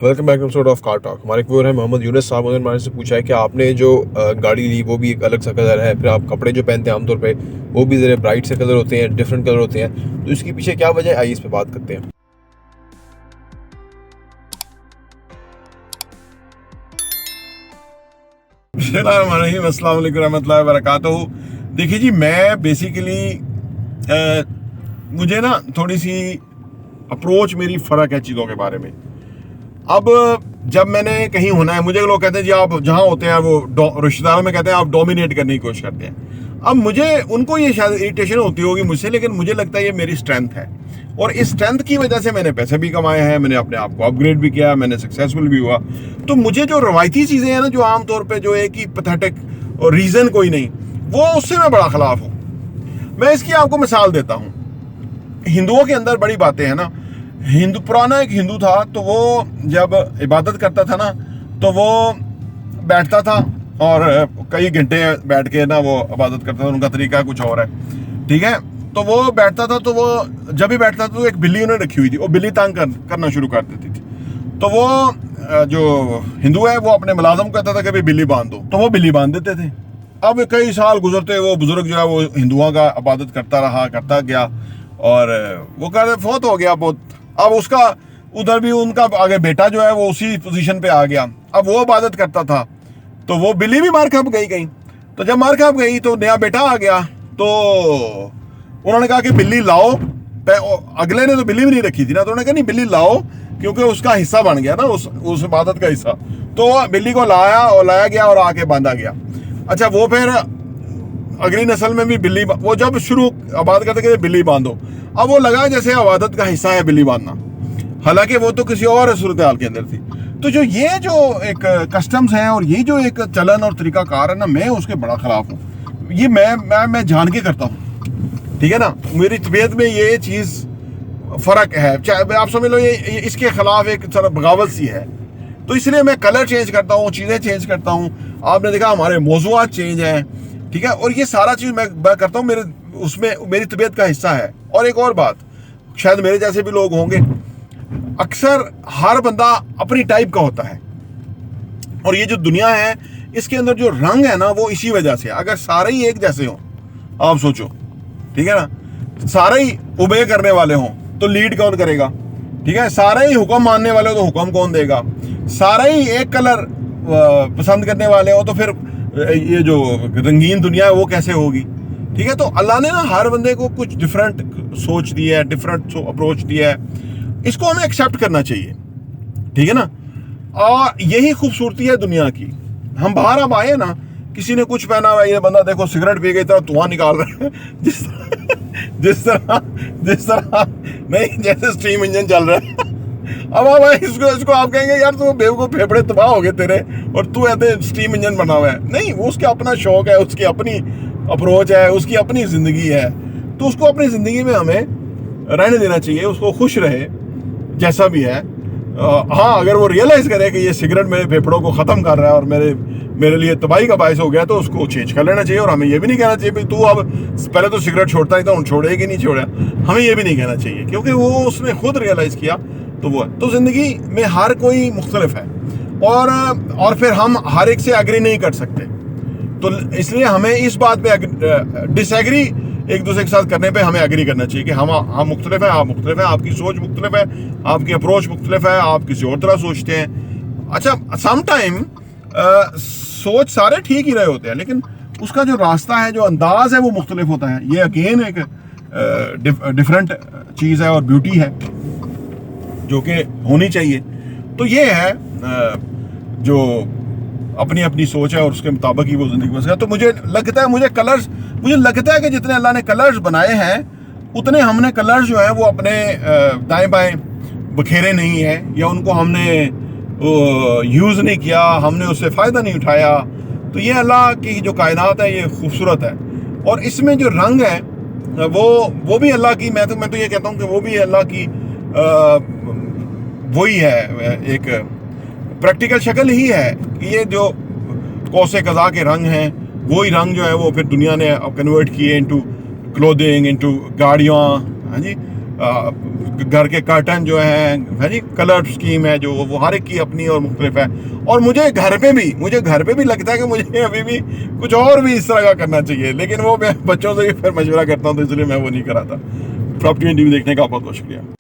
Welcome back to episode of car talk. हमारे viewer है मोहम्मद यूनुस साहब। उन्होंने हमारे से पूछा है कि आपने जो गाड़ी ली वो भी एक अलग सा कलर है, फिर आप कपड़े जो पहनते हैं आमतौर पे वो भी ज़रा ब्राइट से कलर होते हैं, डिफरेंट कलर होते हैं, तो इसके पीछे क्या वजह है, आइए इस पे बात करते हैं। अस्सलाम वालेकुम रहमतुल्लाहि व बरकातहू। देखिए जी, मैं बेसिकली मुझे ना थोड़ी सी अप्रोच मेरी फ़र्क है चीज़ों के बारे में। अब जब मैंने कहीं होना है, मुझे लोग कहते हैं जी आप जहाँ होते हैं वो रिश्तेदारों में कहते हैं आप डोमिनेट करने की कोशिश करते हैं। अब मुझे उनको ये शायद इरिटेशन होती होगी मुझसे, लेकिन मुझे लगता है ये मेरी स्ट्रेंथ है और इस स्ट्रेंथ की वजह से मैंने पैसे भी कमाए हैं, मैंने अपने आप को अपग्रेड भी किया, मैंने सक्सेसफुल भी हुआ। तो मुझे जो रवायती चीज़ें हैं ना, जो आमतौर पर जो एक ही पैथेटिक और रीज़न कोई नहीं, वो उससे मैं बड़ा खिलाफ हूँ। मैं इसकी आपको मिसाल देता हूँ। हिंदुओं के अंदर बड़ी बातें हैं ना। पुराना एक हिंदू था, तो वो जब इबादत करता था ना, तो वो बैठता था और कई घंटे बैठ के ना वो इबादत करता था। उनका तरीका कुछ और है, ठीक है। तो वो बैठता था, तो वो जब भी बैठता था तो एक बिल्ली उन्होंने रखी हुई थी, वो बिल्ली तंग करना शुरू कर देती थी। तो वो जो हिंदू है वो अपने मुलाजम को कहता था कि भाई बिल्ली बांध दो, तो वो बिल्ली बांध देते थे। अब कई साल गुजरते वो बुजुर्ग जो है वो हिंदुओं का इबादत करता गया और वो कहते फोत हो गया बहुत। अब उसका उधर भी उनका आगे बेटा जो है वो उसी पोजीशन पे आ गया। अब वो इबादत करता था, तो वो बिल्ली भी मार खप गई कहीं। तो जब मार खप गई तो नया बेटा आ गया, तो उन्होंने कहा कि बिल्ली लाओ। अगले ने तो बिल्ली भी नहीं रखी थी ना, तो उन्होंने कहा नहीं बिल्ली लाओ, क्योंकि उसका हिस्सा बन गया ना, उस इबादत का हिस्सा। तो बिल्ली को लाया गया और आके बांधा गया। अच्छा, वो फिर अगली नस्ल में भी बिल्ली, वो जब शुरू इबादत करते कि बिल्ली बांधो, अब वो लगा जैसे इबादत का हिस्सा है बिल्ली बांधना, हालांकि वो तो किसी और सूरत हाल के अंदर थी। तो जो ये जो एक कस्टम्स हैं और ये जो एक चलन और तरीकाकार है ना, मैं उसके बड़ा खिलाफ हूँ। ये मैं जान के करता हूँ, ठीक है ना। मेरी तबीयत में ये चीज़ फ़र्क है, चाहे आप समझ लो ये इसके खिलाफ एक तरह बगावत सी है। तो इसलिए मैं कलर चेंज करता हूँ, चीज़ें चेंज करता हूँ। आपने देखा हमारे मौज़ूआत चेंज हैं, ठीक है। और ये सारा चीज़ मैं करता हूँ, उसमें मेरी तबीयत का हिस्सा है। और एक और बात, शायद मेरे जैसे भी लोग होंगे, अक्सर हर बंदा अपनी टाइप का होता है और ये जो दुनिया है इसके अंदर जो रंग है ना, वो इसी वजह से। अगर सारे ही एक जैसे हों, आप सोचो, ठीक है ना, सारे ही उबे करने वाले हों तो लीड कौन करेगा, ठीक है। सारे ही हुक्म मानने वाले हो तो हुक्म कौन देगा। सारे ही एक कलर पसंद करने वाले हो तो फिर ये जो रंगीन दुनिया है वो कैसे होगी, ठीक है। तो अल्लाह ने ना हर बंदे को कुछ डिफरेंट सोच दी है, डिफरेंट अप्रोच दिया है। इसको हमें एक्सेप्ट करना चाहिए, ठीक है ना। और यही खूबसूरती है दुनिया की। हम बाहर अब आए ना, किसी ने कुछ पहना हुआ, ये बंदा देखो सिगरेट पी गई तरह धुआं निकाल रहा है जिस तरह नहीं, जैसे स्टीम इंजन चल रहा है। अब इसको आप कहेंगे यार तू बेवकूफ, फेफड़े तबाह हो गए तेरे और तू ऐसे स्टीम इंजन बना हुआ है। नहीं, वो उसका अपना शौक है, उसकी अपनी अप्रोच है, उसकी अपनी जिंदगी है। तो उसको अपनी जिंदगी में हमें रहने देना चाहिए, उसको खुश रहे जैसा भी है। हाँ, अगर वो रियलाइज करे कि ये सिगरेट मेरे फेफड़ों को ख़त्म कर रहा है और मेरे लिए तबाही का बायस हो गया, तो उसको चेंज कर लेना चाहिए। और हमें ये भी नहीं कहना चाहिए भाई तू अब, पहले तो सिगरेट छोड़ता ही था, उन छोड़े कि नहीं छोड़ा। हमें ये भी नहीं कहना चाहिए, क्योंकि वो उसने खुद रियलाइज़ किया तो वो है। तो ज़िंदगी में हर कोई मुख्तलिफ है और फिर हम हर एक से एग्री नहीं कर सकते। तो इसलिए हमें इस बात पे डिसएग्री एक दूसरे के साथ करने पे हमें एग्री करना चाहिए कि हम मुख्तलिफ हैं, आप मुख्तलिफ हैं, आपकी सोच मुख्तलिफ है, आपकी अप्रोच मुख्तलिफ है, आप किसी और तरह सोचते हैं। अच्छा, सम टाइम सोच सारे ठीक ही रहे होते हैं, लेकिन उसका जो रास्ता है, जो अंदाज है, वो मुख्तलिफ होता है। ये अगेन एक डिफरेंट चीज़ है और ब्यूटी है जो कि होनी चाहिए। तो ये है जो अपनी अपनी सोच है और उसके मुताबिक ही वो जिंदगी बस गया। तो मुझे लगता है कि जितने अल्लाह ने कलर्स बनाए हैं, उतने हमने कलर्स जो है वो अपने दाएं बाएं बखेरे नहीं है, या उनको हमने यूज़ नहीं किया, हमने उससे फ़ायदा नहीं उठाया। तो ये अल्लाह की जो कायनात है ये खूबसूरत है और इसमें जो रंग है वो भी अल्लाह की, मैं तो ये कहता हूँ कि वो भी अल्लाह की वही है, एक प्रैक्टिकल शक्ल ही है कि ये जो कौसे कज़ा के रंग हैं, वही रंग जो है वो फिर दुनिया ने कन्वर्ट किए इनटू क्लोथिंग, इनटू गाड़ियाँ। हाँ जी, घर के कर्टन जो है जी, कलर स्कीम है जो, वो हर एक की अपनी और मुख्तलिफ है। और मुझे घर पे भी लगता है कि मुझे अभी भी कुछ और भी इस तरह का करना चाहिए, लेकिन वो मैं बच्चों से भी फिर मशवरा करता हूँ, तो इसलिए मैं वो नहीं कराता। प्रॉपर्टी इंटरव्यू देखने का बहुत बहुत शुक्रिया।